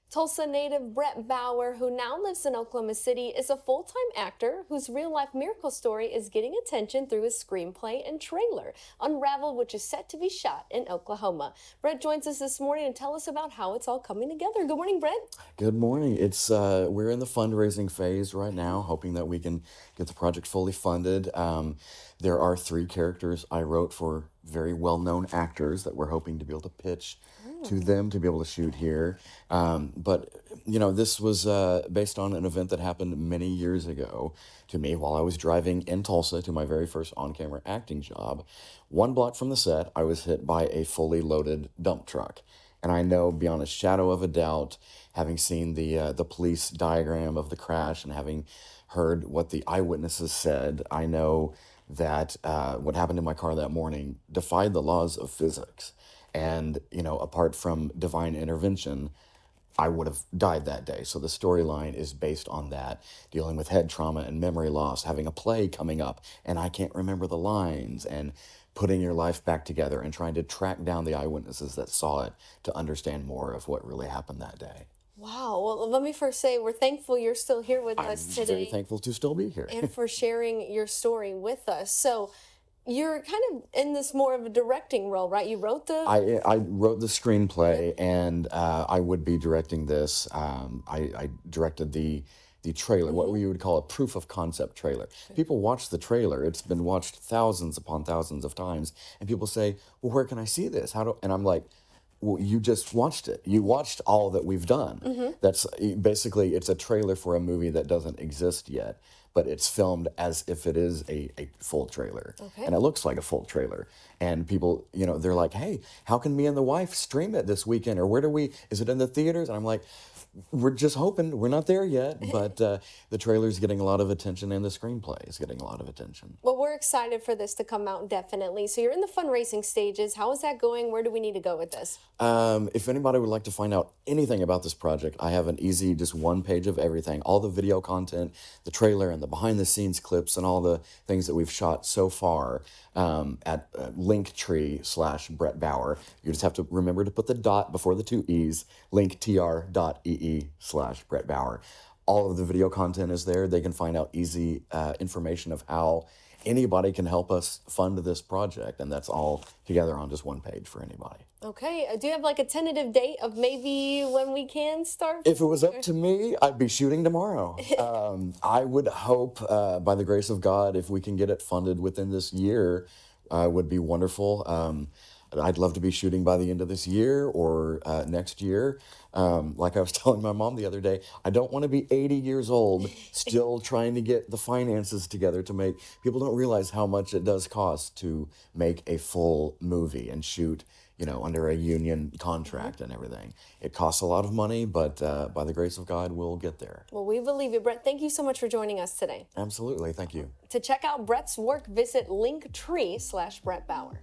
Tulsa native Brett Bauer, who now lives in Oklahoma City, is a full-time actor whose real-life miracle story is getting attention through his screenplay and trailer, Unraveled, which is set to be shot in Oklahoma. Brett joins us this morning to tell us about how it's all coming together. Good morning, Brett. Good morning. It's we're in the fundraising phase right now, hoping that we can get the project fully funded. There are three characters I wrote for very well-known actors that we're hoping to be able to pitch to them to be able to shoot here. But this was based on an event that happened many years ago to me while I was driving in Tulsa to my very first on-camera acting job. One block from the set, I was hit by a fully loaded dump truck. And I know beyond a shadow of a doubt, having seen the police diagram of the crash and having heard what the eyewitnesses said, I know that what happened in my car that morning defied the laws of physics. And, apart from divine intervention, I would have died that day. So the storyline is based on that, dealing with head trauma and memory loss, having a play coming up, and I can't remember the lines, and putting your life back together and trying to track down the eyewitnesses that saw it to understand more of what really happened that day. Wow. Well, let me first say we're thankful you're still here with I'm us very today thankful to still be here. and for sharing your story with us. So you're kind of in this more of a directing role, right? You wrote the... I wrote the screenplay, and I would be directing this. I directed the trailer, what we would call a proof of concept trailer. People watch the trailer; it's been watched thousands upon thousands of times, and people say, "Well, where can I see this? How do?" And I'm like, "Well, you just watched it. You watched all that we've done. That's basically it's a trailer for a movie that doesn't exist yet." But it's filmed as if it is a full trailer. Okay. And it looks like a full trailer. And people, they're like, hey, how can me and the wife stream it this weekend? Or is it in the theaters? And I'm like, we're just hoping. We're not there yet. But the trailer's getting a lot of attention and the screenplay is getting a lot of attention. Well, we're excited for this to come out, definitely. So you're in the fundraising stages. How is that going? Where do we need to go with this? If anybody would like to find out anything about this project, I have an easy, just one page of everything, all the video content, the trailer, and the behind the scenes clips, and all the things that we've shot so far at Linktree/Brett Bauer. You just have to remember to put the dot before the two E's, linktr.ee/Brett Bauer. All of the video content is there. They can find out easy information of how anybody can help us fund this project, and that's all together on just one page for anybody. Okay. Do you have like a tentative date of maybe when we can start? If it was up to me, I'd be shooting tomorrow. I would hope, by the grace of God, if we can get it funded within this year, would be wonderful. I'd love to be shooting by the end of this year or next year. Like I was telling my mom the other day, I don't want to be 80 years old still trying to get the finances together to make. People don't realize how much it does cost to make a full movie and shoot, under a union contract and everything. It costs a lot of money, but by the grace of God, we'll get there. Well, we believe you, Brett. Thank you so much for joining us today. Absolutely. Thank you. To check out Brett's work, visit Linktree/Brett Bauer.